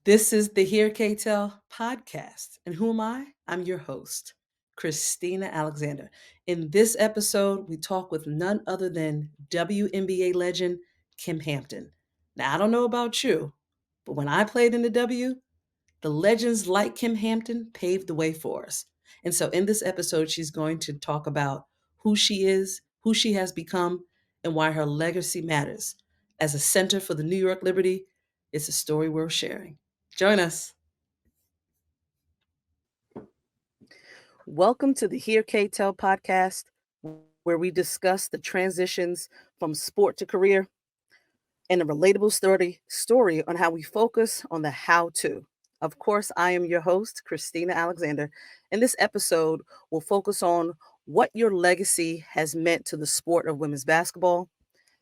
This is the Hear K Tell podcast. And who am I? I'm your host, Christina Alexander. In this episode, we talk with none other than WNBA legend Kym Hampton. Now, I don't know about you, but when I played in the W, the legends like Kym Hampton paved the way for us. And so in this episode, she's going to talk about who she is, who she has become, and why her legacy matters. As a center for the New York Liberty, it's a story worth sharing. Join us. Welcome to the Hear K Tell podcast, where we discuss the transitions from sport to career and a relatable story on how we focus on the how to. Of course, I am your host, Christina Alexander, and this episode will focus on what your legacy has meant to the sport of women's basketball,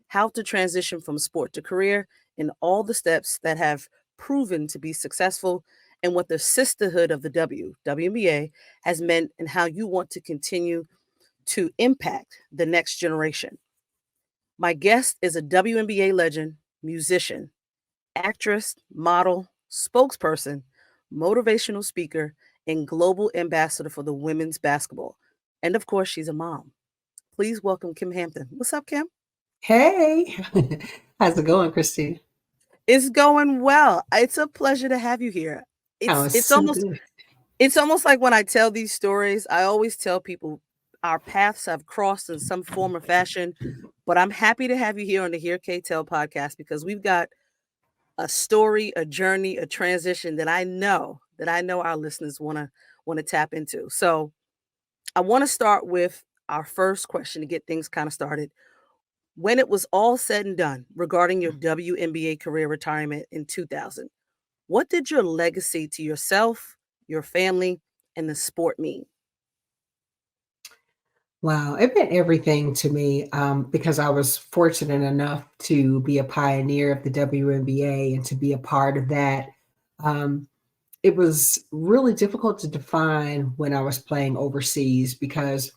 how to transition from sport to career, and all the steps that have proven to be successful, and what the sisterhood of the WNBA, has meant, and how you want to continue to impact the next generation. My guest is a WNBA legend, musician, actress, model, spokesperson, motivational speaker, and global ambassador for the women's basketball. And of course, she's a mom. Please welcome Kym Hampton. What's up, Kym? Hey, how's it going, Christine? It's going well. It's a pleasure to have you here. Oh, It's it's it's so almost good. it's almost like when I tell these stories, I always tell people our paths have crossed in some form or fashion. But I'm happy to have you here on the Hear K Tell podcast because we've got a story, a journey, a transition that I know our listeners want to tap into. So I want to start with our first question to get things kind of started. When it was all said and done regarding your WNBA career retirement in 2000, what did your legacy to yourself, your family, and the sport mean? Wow, it meant everything to me because I was fortunate enough to be a pioneer of the WNBA and to be a part of that. Um, it was really difficult to define when I was playing overseas because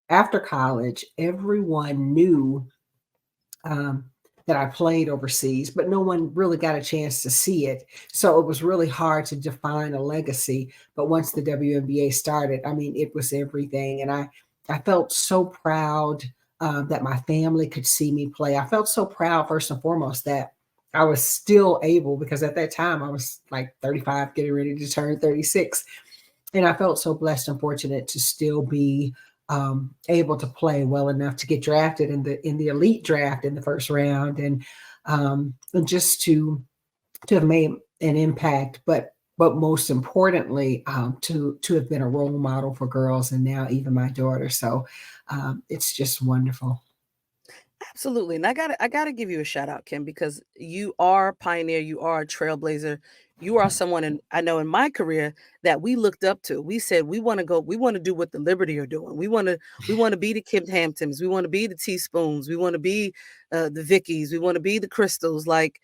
after college, everyone knew um, that I played overseas, but no one really got a chance to see it. So it was really hard to define a legacy. But once the WNBA started, I mean, it was everything. And I felt so proud that my family could see me play. I felt so proud, first and foremost, that I was still able, because at that time I was like 35, getting ready to turn 36. And I felt so blessed and fortunate to still be able to play well enough to get drafted in the elite draft in the first round, and just to have made an impact, but most importantly, to have been a role model for girls, and now even my daughter. So it's just wonderful. Absolutely. And I gotta give you a shout out, Kim, because you are a pioneer, you are a trailblazer. You are someone, and I know in my career that we looked up to. We said we want to do what the Liberty are doing. We want to be the Kip Hamptons, we want to be the Teaspoons, we want to be the Vickies, we want to be the Crystals, like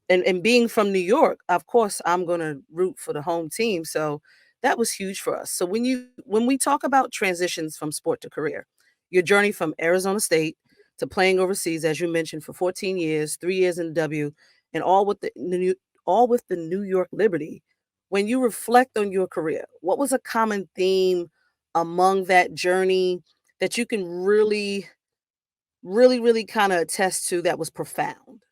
and being from New York, of course I'm gonna root for the home team. So that was huge for us. So when we talk about transitions from sport to career, your journey from Arizona State to playing overseas, as you mentioned, for 14 years, 3 years in W, and all with the New York Liberty. When you reflect on your career, what was a common theme among that journey that you can really kind of attest to that was profound?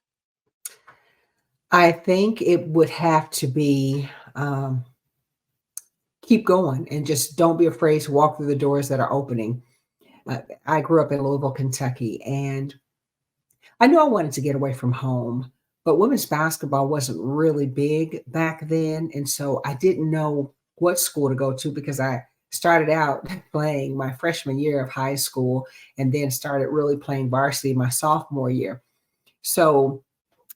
I think it would have to be keep going and just don't be afraid to walk through the doors that are opening. I grew up in Louisville, Kentucky, and I knew I wanted to get away from home, but women's basketball wasn't really big back then. And so I didn't know what school to go to because I started out playing my freshman year of high school and then started really playing varsity my sophomore year. So,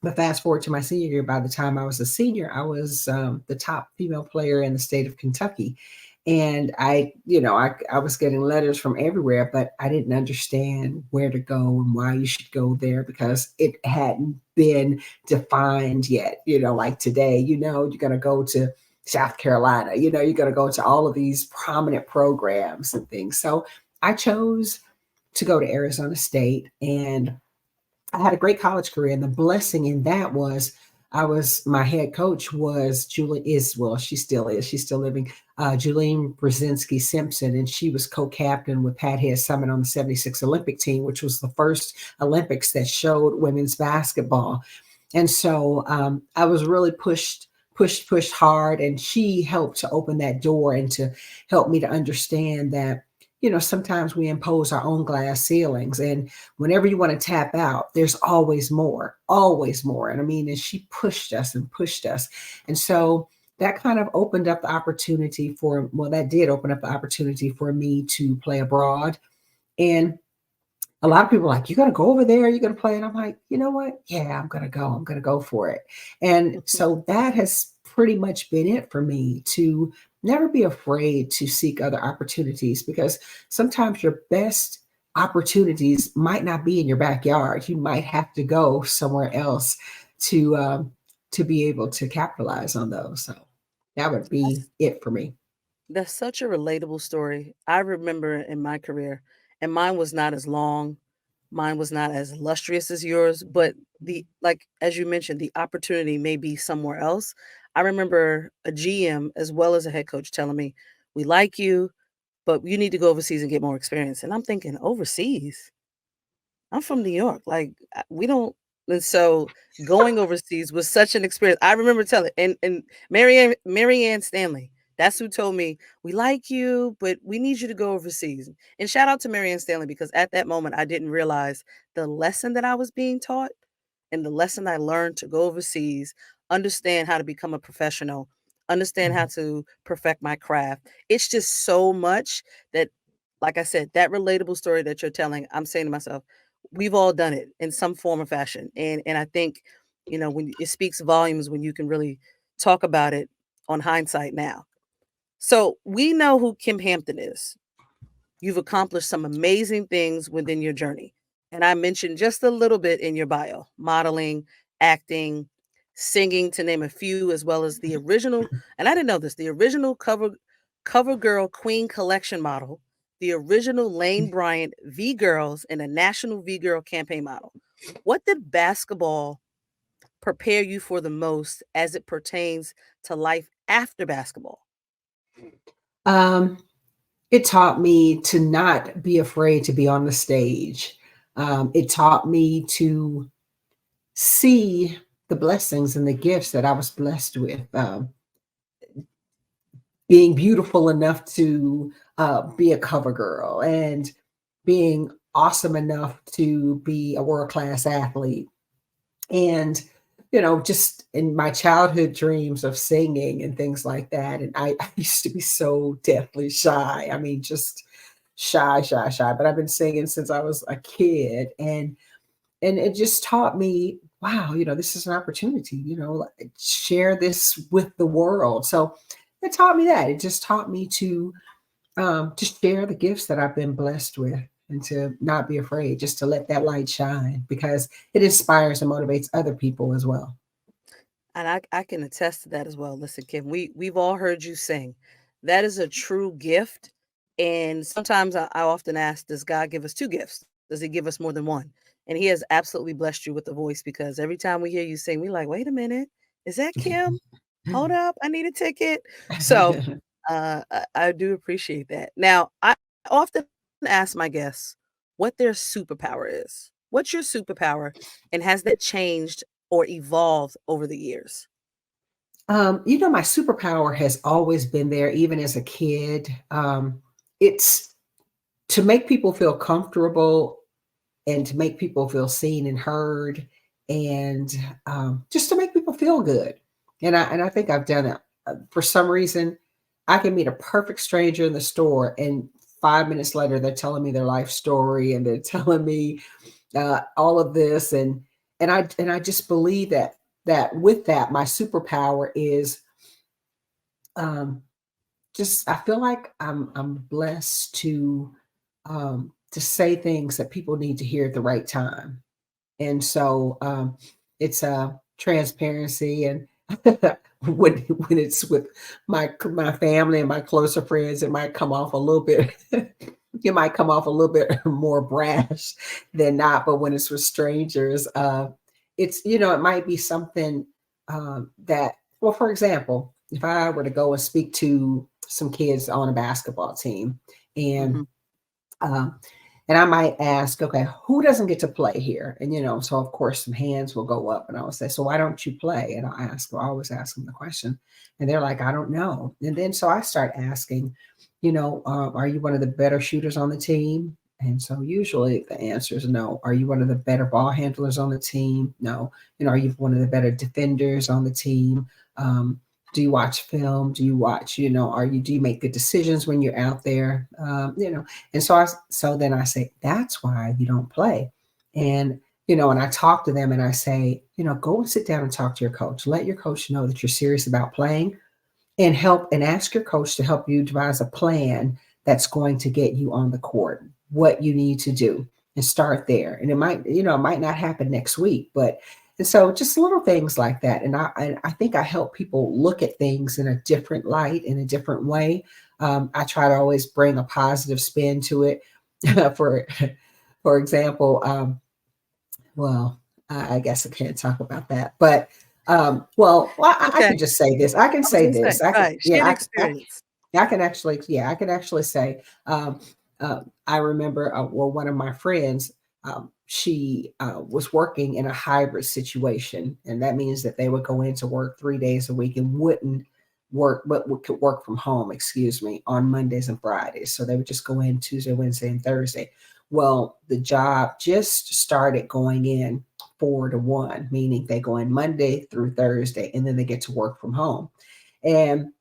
but fast forward to my senior year, by the time I was a senior, I was the top female player in the state of Kentucky. And I was getting letters from everywhere, but I didn't understand where to go and why you should go there because it hadn't been defined yet. Like today, you're going to go to South Carolina, you're going to go to all of these prominent programs and things. So I chose to go to Arizona State, and I had a great college career. And the blessing in that was I was my head coach was Julie is well, she still is. She's still living. Julene Brzezinski Simpson, and she was co-captain with Pat Head Summit on the '76 Olympic team, which was the first Olympics that showed women's basketball. And so I was really pushed hard, and she helped to open that door and to help me to understand that, sometimes we impose our own glass ceilings, and whenever you want to tap out, there's always more, always more. And I mean, and she pushed us and pushed us. And so that kind of opened up the opportunity for, well, that did open up the opportunity for me to play abroad. And a lot of people are like, you got to go over there, you're going to play. And I'm like, you know what? Yeah, I'm going to go for it. And Mhm. so that has pretty much been it for me, to never be afraid to seek other opportunities, because sometimes your best opportunities might not be in your backyard. You might have to go somewhere else to, to be able to capitalize on those. So that would be That's it for me. that's such a relatable story. I remember in my career, and mine was not as long, mine was not as illustrious as yours, but the like as you mentioned, the opportunity may be somewhere else. I remember a GM as well as a head coach telling me, "We like you, but you need to go overseas and get more experience." And I'm thinking, "Overseas? I'm from New York, like, we don't." And so, going overseas was such an experience. I remember telling and Marianne Stanley, that's who told me, "We like you, but we need you to go overseas." And shout out to Marianne Stanley because at that moment, I didn't realize the lesson that I was being taught and the lesson I learned to go overseas, understand how to become a professional, understand how Mhm. to perfect my craft. It's just so much that, like I said, that relatable story that you're telling, I'm saying to myself, we've all done it in some form or fashion. And I think, when it speaks volumes when you can really talk about it on hindsight now. So we know who Kim Hampton is. You've accomplished some amazing things within your journey. And I mentioned just a little bit in your bio: modeling, acting, singing, to name a few, as well as the original, and I didn't know this, the original cover girl queen collection model, the original Lane Bryant V Girls, and a national V Girl campaign model. What did basketball prepare you for the most as it pertains to life after basketball? Um, it taught me to not be afraid to be on the stage. It taught me to see the blessings and the gifts that I was blessed with. Being beautiful enough to be a cover girl, and being awesome enough to be a world class athlete, and just in my childhood dreams of singing and things like that. And I used to be so deathly shy. I mean, just shy, shy, shy. But I've been singing since I was a kid, and it just taught me, wow, this is an opportunity, like, share this with the world. So it taught me that. It just taught me to share the gifts that I've been blessed with, and to not be afraid, just to let that light shine, because it inspires and motivates other people as well. And I can attest to that as well. Listen, Kim, we've all heard you sing. That is a true gift. And sometimes I often ask, does God give us two gifts? Does he give us more than one? And he has absolutely blessed you with the voice, because every time we hear you sing, we like, wait a minute, is that Kim? Hold up, I need a ticket. So I do appreciate that. Now, I often ask my guests what their superpower is. What's your superpower? And has that changed or evolved over the years? My superpower has always been there, even as a kid. It's to make people feel comfortable, and to make people feel seen and heard, and just to make people feel good. And I think I've done it. For some reason, I can meet a perfect stranger in the store, and 5 minutes later, they're telling me their life story, and they're telling me all of this, and I just believe that with that, my superpower is, um, just I feel like I'm blessed to say things that people need to hear at the right time. And so it's transparency, and when it's with my family and my closer friends, it might come off a little bit it might come off a little bit more brash than not. But when it's with strangers, it's it might be something that, well, for example, if I were to go and speak to some kids on a basketball team, and Mhm. um, and I might ask, okay, who doesn't get to play here? And so of course some hands will go up, and I will say, so why don't you play? And I always ask them the question, and they're like, I don't know. And then so I start asking, are you one of the better shooters on the team? And so usually the answer is no. Are you one of the better ball handlers on the team? No. Are you one of the better defenders on the team? Um, do you watch film? Do you watch, do you make good decisions when you're out there? And so then I say, that's why you don't play. And, and I talk to them and I say, go and sit down and talk to your coach. Let your coach know that you're serious about playing, and help and ask your coach to help you devise a plan that's going to get you on the court, what you need to do, and start there. And it might not happen next week, but and so just little things like that. And I think I help people look at things in a different light, in a different way. I try to always bring a positive spin to it. for for example, well, I guess I can't talk about that, but I Okay. can just say this. I can I was say gonna say, this. I can, right, share yeah, the experience. I can actually, yeah, I can actually say, I remember, well, one of my friends, she was working in a hybrid situation, and that means that they would go into work 3 days a week and wouldn't work, but could work from home, excuse me, on Mondays and Fridays. So they would just go in Tuesday, Wednesday, and Thursday. Well, the job just started going in 4 to 1, meaning they go in Monday through Thursday, and then they get to work from home. And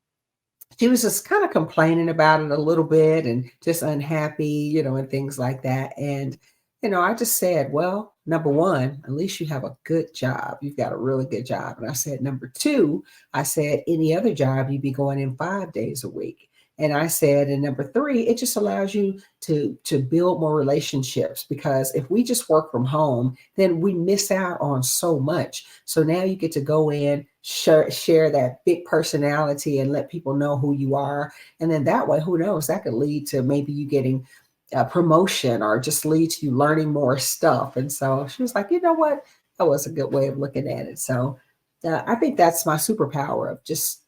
she was just kind of complaining about it a little bit and just unhappy, and things like that. And, I just said, well, number one, at least you have a good job. You've got a really good job. And I said, number two, I said, any other job, you'd be going in 5 days a week. And I said, and number three, it just allows you to build more relationships, because if we just work from home, then we miss out on so much. So now you get to go in, share that big personality, and let people know who you are. And then that way, who knows, that could lead to maybe you getting a promotion, or just lead to you learning more stuff. And so she was like, you know what? That was a good way of looking at it. So I think that's my superpower of just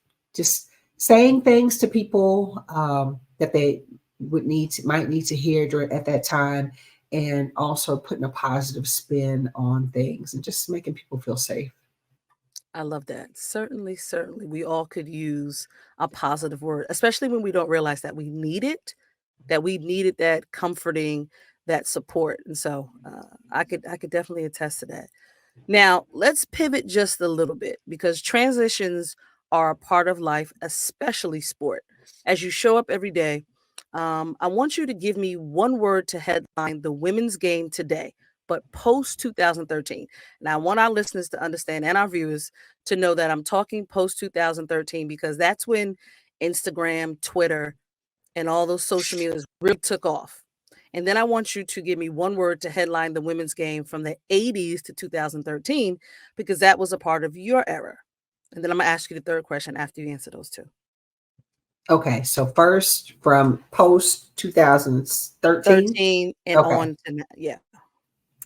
saying things to people, that they might need to hear at that time, and also putting a positive spin on things and just making people feel safe. I love that. Certainly, certainly, we all could use a positive word, especially when we don't realize that we need it, that we needed that comforting, that support, and so, I could definitely attest to that. Now, let's pivot just a little bit because transitions are a part of life, especially sport. As you show up every day, I want you to give me one word to headline the women's game today, but post 2013. And I want our listeners to understand and our viewers to know that I'm talking post 2013 because that's when Instagram, Twitter, and all those social medias really took off. And then I want you to give me one word to headline the women's game from the 80s to 2013, because that was a part of your era. And then I'm going to ask you the third question after you answer those two. Okay, so first from post 2013. 13 and Okay, on to now. Yeah.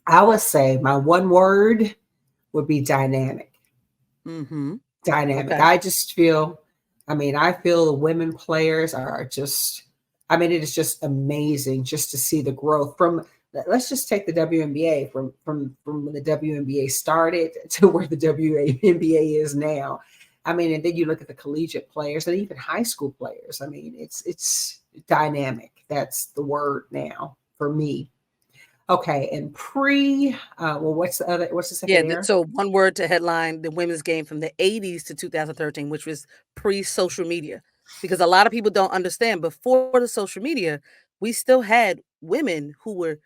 I would say my one word would be dynamic. Mm-hmm. Dynamic. Okay. I just feel, I feel the women players are just, it is just amazing just to see the growth from, let's just take the WNBA from when the WNBA started to where the WNBA is now. And then you look at the collegiate players and even high school players. It's dynamic. That's the word now for me. Okay, and what's the Yeah. second era? So one word to headline the women's game from the 80s to 2013, which was pre social media. Because a lot of people don't understand before the social media, we still had women who were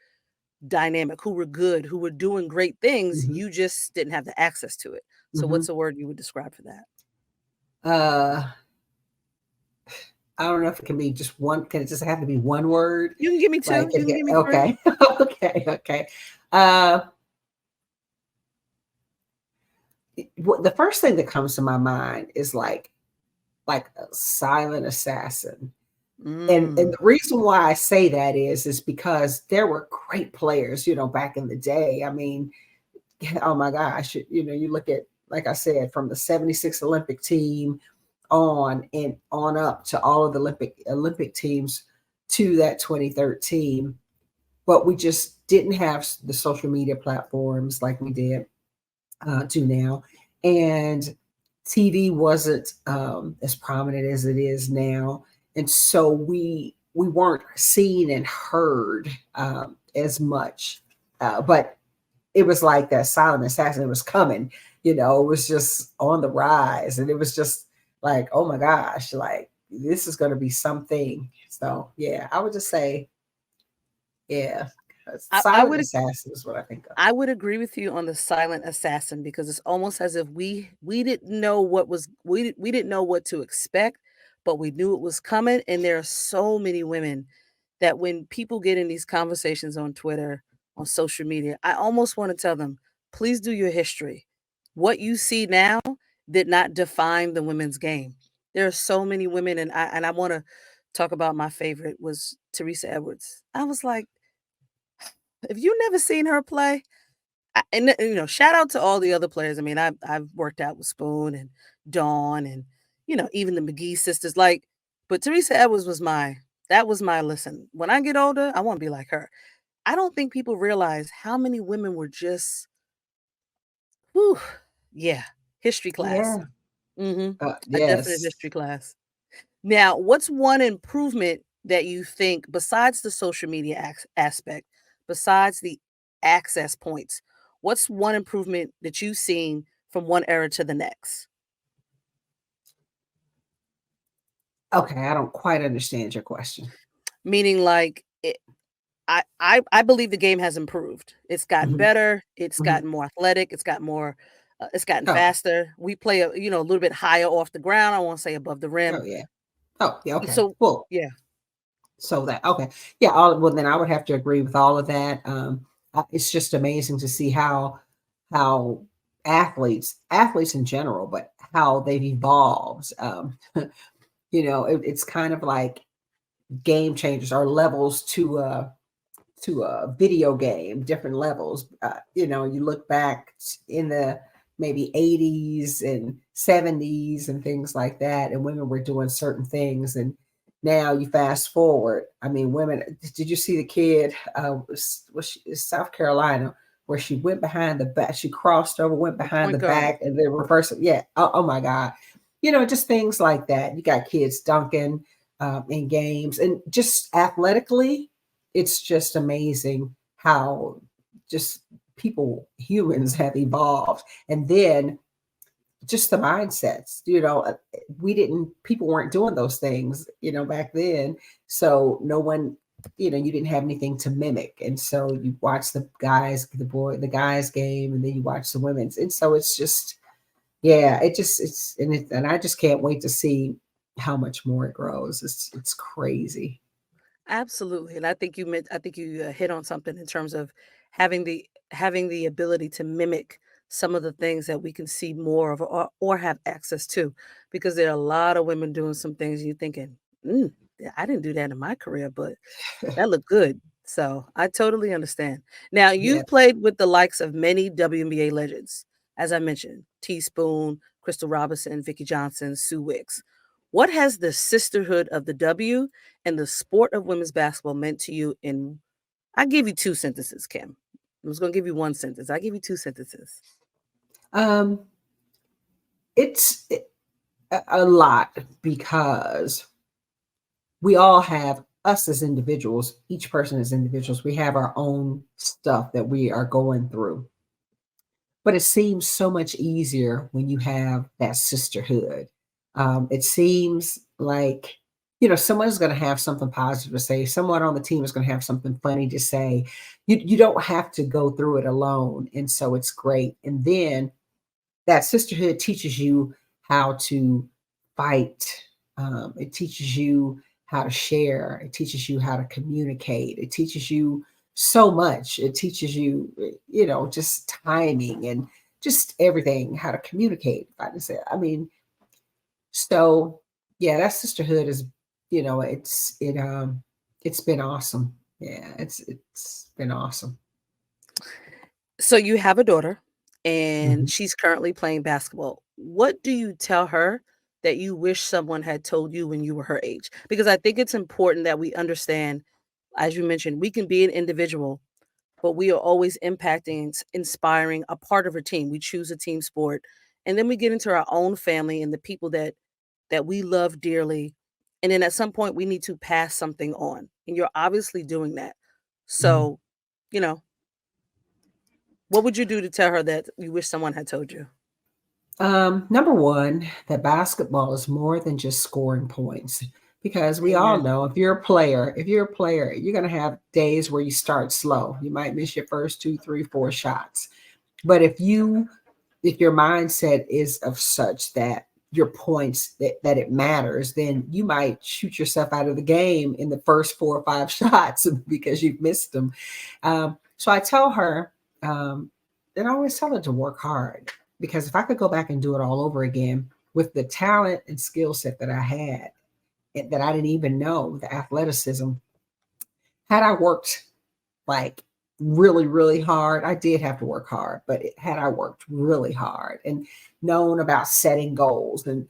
dynamic, who were good, who were doing great things. Mhm, You just didn't have the access to it. So what's mhm. a word you would describe for that? Uh, I don't know if it can be just one. Can it just have to be one word? You can give me Like, two. You can give me three. okay, okay, okay. Uh, the first thing that comes to my mind is like a silent assassin. And Mm, the reason why I say that is because there were great players, back in the day. Oh my gosh, you look at like I said, from the 76 Olympic team on and on up to all of the Olympic teams to that 2013. But we just didn't have the social media platforms like we did to now. And TV wasn't as prominent as it is now. And so we weren't seen and heard as much. But it was like that silent assassin was coming, it was just on the rise. And it was just like, oh my gosh, like this is going to be something. So yeah, I would just say, yeah, I silent would assassin is what I think of. I would agree with you on the silent assassin because it's almost as if we didn't know what was we didn't know what to expect, but we knew it was coming. And there are so many women that when people get in these conversations on Twitter, on social media, I almost want to tell them, please do your history. What you see now did not define the women's game. There are so many women, and I want to talk about my favorite was Teresa Edwards. I was like, if you never seen her play, shout out to all the other players. I mean, I've worked out with Spoon and Dawn and even the McGee sisters. Like, but Teresa Edwards was my listen. When I get older, I want to be like her. I don't think people realize how many women were just, whew, yeah, history class. Yeah. A definite Yes. history class. Now, what's one improvement that you think, besides the social media aspect, besides the access points, what's one improvement that you've seen from one era to the next? Okay, I don't quite understand your question. Meaning, like, I believe the game has improved. It's gotten Mhm, better. It's mhm. gotten more athletic. It's gotten Okay. faster. We play a little bit higher off the ground. I won't say above the rim. Oh, yeah. Oh, yeah, okay. So Well, yeah, so that okay. Yeah, all well, then I would have to agree with all of that. It's just amazing to see how athletes in general, but how they've evolved. It's kind of like game changers or levels to a video game, different levels. You look back in the maybe 80s and 70s and things like that, and women were doing certain things. And now you fast forward. I mean, women, did you see the kid, South Carolina, where she went behind the back, she crossed over, went the behind point the guard. back, and then reversed it. Yeah. Oh my God. Just things like that. You got kids dunking in games and just athletically it's just amazing how just humans have evolved. And then just the mindsets, people weren't doing those things, back then. So no one, you didn't have anything to mimic. And so you watch the guys game, and then you watch the women's. And so it's just, yeah, and I just can't wait to see how much more it grows. It's crazy. Absolutely, and I think you hit on something in terms of having the ability to mimic some of the things that we can see more of or have access to, because there are a lot of women doing some things you're thinking, yeah, I didn't do that in my career, but that looked good. So I totally understand. Now Yeah. you've played with the likes of many WNBA legends, as I mentioned, Teaspoon, Crystal Robinson, Vicky Johnson, Sue Wicks. What has the sisterhood of the W and the sport of women's basketball meant to you in I give you 2 sentences, Kim. I was gonna give you 1 sentence. I give you 2 sentences. Um, it's a lot because we all have us as individuals, each person as individuals, we have our own stuff that we are going through. But it seems so much easier when you have that sisterhood. It seems like, someone's going to have something positive to say. Someone on the team is going to have something funny to say. You don't have to go through it alone. And so it's great. And then that sisterhood teaches you how to fight. It teaches you how to share. It teaches you how to communicate. It teaches you so much. It teaches you, just timing and just everything, how to communicate. If I can say, I mean, so yeah, that sisterhood is, it's been awesome. Yeah, it's been awesome. So you have a daughter. and Mhm. she's currently playing basketball. What do you tell her that you wish someone had told you when you were her age? Because I think it's important that we understand, as you mentioned, we can be an individual, but we are always impacting, inspiring a part of a team. We choose a team sport, and then we get into our own family and the people that we love dearly. And then at some point, we need to pass something on, and you're obviously doing that. Mhm. So, you know, what would you do to tell her that you wish someone had told you? Number one, that basketball is more than just scoring points because we all Amen. know if you're a player, you're going to have days where you start slow. You might miss your first two, three, four shots. But if your mindset is of such that your points that it matters, then you might shoot yourself out of the game in the first four or five shots because you've missed them. So I tell her, and I always tell her to work hard because if I could go back and do it all over again with the talent and skill set that I had, that I didn't even know, the athleticism, had I worked like really, really hard. I did have to work hard, but had I worked really hard and known about setting goals and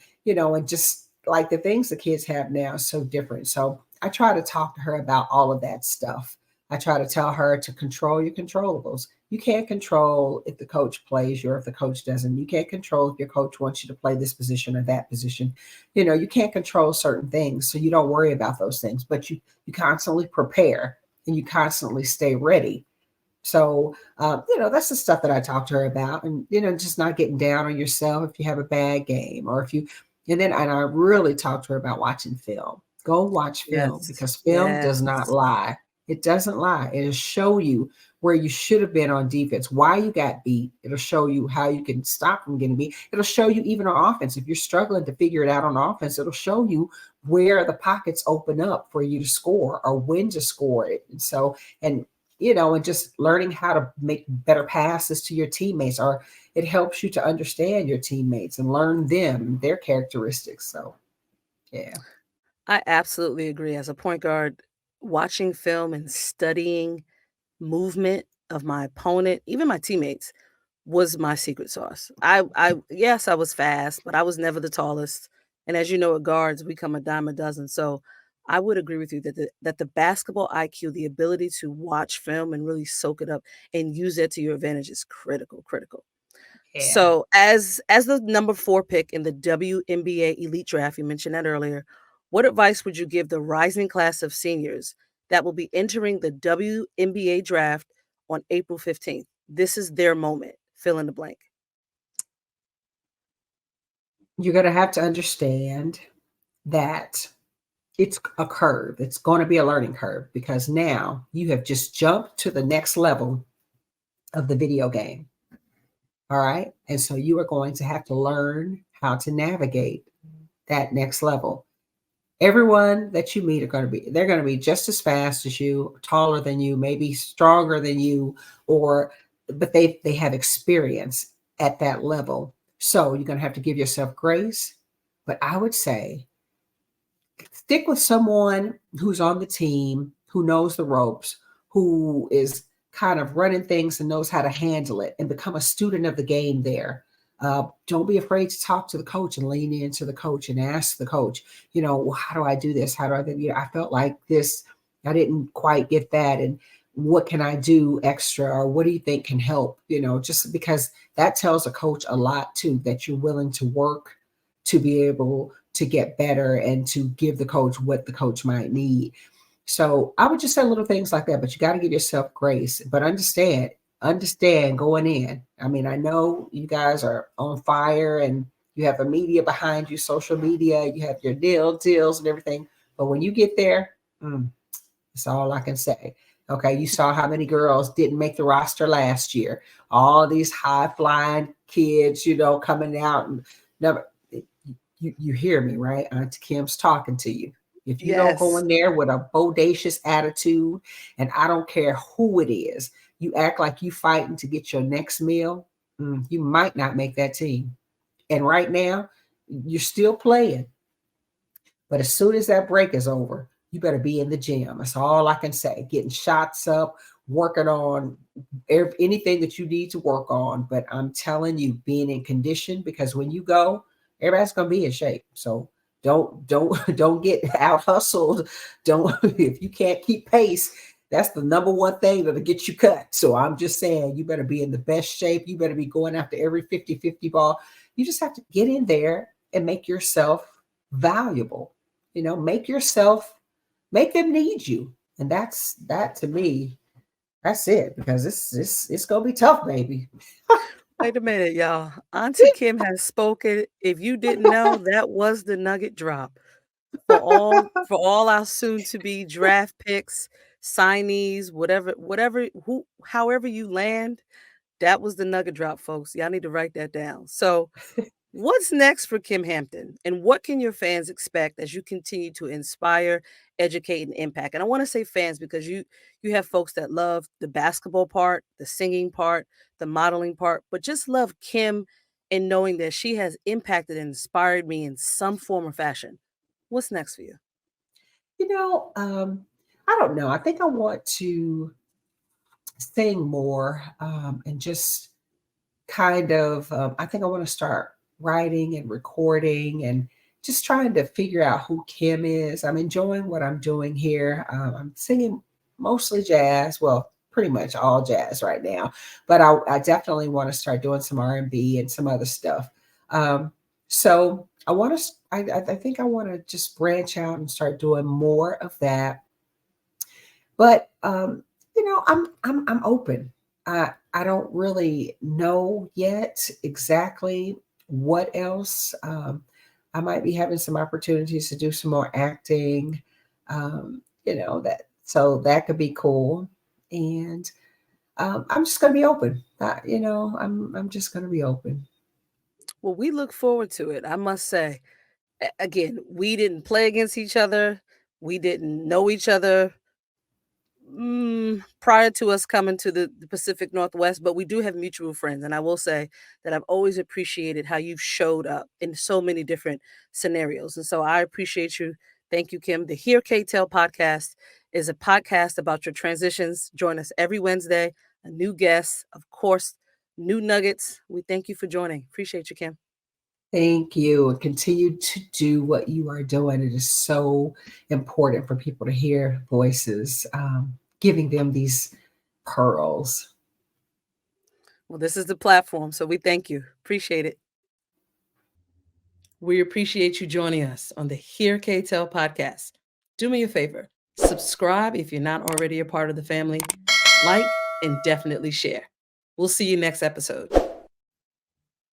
just like the things the kids have now is so different. So I try to talk to her about all of that stuff. I try to tell her to control your controllables. You can't control if the coach plays you or if the coach doesn't. You can't control if your coach wants you to play this position or that position. You can't control certain things. So you don't worry about those things, but you constantly prepare and you constantly stay ready. So, that's the stuff that I talk to her about, and just not getting down on yourself if you have a bad game or if you, and I really talk to her about watching film. Go watch film Yes. because film does Yes. not lie. It doesn't lie. It'll show you where you should have been on defense, why you got beat. It'll show you how you can stop from getting beat. It'll show you even on offense. If you're struggling to figure it out on offense, it'll show you where the pockets open up for you to score or when to score it. And just learning how to make better passes to your teammates, or it helps you to understand your teammates and learn them, their characteristics. So, yeah. I absolutely agree. As a point guard, watching film and studying movement of my opponent, even my teammates, was my secret sauce. I yes, I was fast, but I was never the tallest. And as you know, at guards, we come a dime a dozen. So I would agree with you that the basketball IQ, the ability to watch film and really soak it up and use that to your advantage is critical, critical. Yeah. So as the number 4 pick in the WNBA Elite Draft, you mentioned that earlier, what advice would you give the rising class of seniors that will be entering the WNBA draft on April 15th? This is their moment. Fill in the blank. You're going to have to understand that it's a curve. It's going to be a learning curve because now you have just jumped to the next level of the video game. All right. And so you are going to have to learn how to navigate that next level. Everyone that you meet they're going to be just as fast as you, taller than you, maybe stronger than you, but they have experience at that level. So you're going to have to give yourself grace. But I would say stick with someone who's on the team, who knows the ropes, who is kind of running things and knows how to handle it, and become a student of the game there. Don't be afraid to talk to the coach and lean into the coach and ask the coach, well, how do I do this? How do I do? I felt like this, I didn't quite get that. And what can I do extra? Or what do you think can help? Just because that tells a coach a lot too, that you're willing to work to be able to get better and to give the coach what the coach might need. So I would just say little things like that, but you got to give yourself grace. But understand going in. I mean, I know you guys are on fire and you have the media behind you, social media, you have your deals and everything. But when you get there, that's all I can say. Okay, you saw how many girls didn't make the roster last year. All these high flying kids, coming out and never. You hear me, right? Auntie Kim's talking to you. If you don't go Yes. in there with a bodacious attitude, and I don't care who it is, you act like you fighting to get your next meal, you might not make that team. And right now, you're still playing. But as soon as that break is over, you better be in the gym. That's all I can say. Getting shots up, working on anything that you need to work on. But I'm telling you, being in condition, because when you go, everybody's gonna be in shape. So don't don't get out hustled. Don't if you can't keep pace, that's the number one thing that'll get you cut. So I'm just saying, you better be in the best shape. You better be going after every 50-50 ball. You just have to get in there and make yourself valuable. Make yourself, make them need you. And that to me, that's it, because it's gonna be tough, baby. Wait a minute, y'all. Auntie Kim has spoken. If you didn't know, that was the nugget drop for all our soon to be draft picks, signees, whatever who however you land, that was the nugget drop, folks. Y'all need to write that down. So, what's next for Kim Hampton, and what can your fans expect as you continue to inspire, educate, and impact? And I want to say fans because you have folks that love the basketball part, the singing part, the modeling part, but just love Kim and knowing that she has impacted and inspired me in some form or fashion. What's next for you? You know, um, I don't know. I think I want to sing more, and just kind of, I think I want to start writing and recording and just trying to figure out who Kim is. I'm enjoying what I'm doing here. I'm singing mostly jazz, well, pretty much all jazz right now, but I definitely want to start doing some R&B and some other stuff. Um, so I want to, I think I want to just branch out and start doing more of that. But I'm open. I don't really know yet exactly what else. I might be having some opportunities to do some more acting. That, so that could be cool. And I'm just gonna be open. I'm just gonna be open. Well, we look forward to it. I must say, again, we didn't play against each other. We didn't know each other prior to us coming to the Pacific Northwest, but we do have mutual friends. And I will say that I've always appreciated how you've showed up in so many different scenarios. And so I appreciate you. Thank you, Kim. The Hear K Tell podcast is a podcast about your transitions. Join us every Wednesday, a new guest, of course, new nuggets. We thank you for joining. Appreciate you, Kim. Thank you, and continue to do what you are doing. It is so important for people to hear voices, giving them these pearls. Well, this is the platform, so we thank you. Appreciate it. We appreciate you joining us on the Hear K Tell podcast. Do me a favor, subscribe if you're not already a part of the family, like, and definitely share. We'll see you next episode.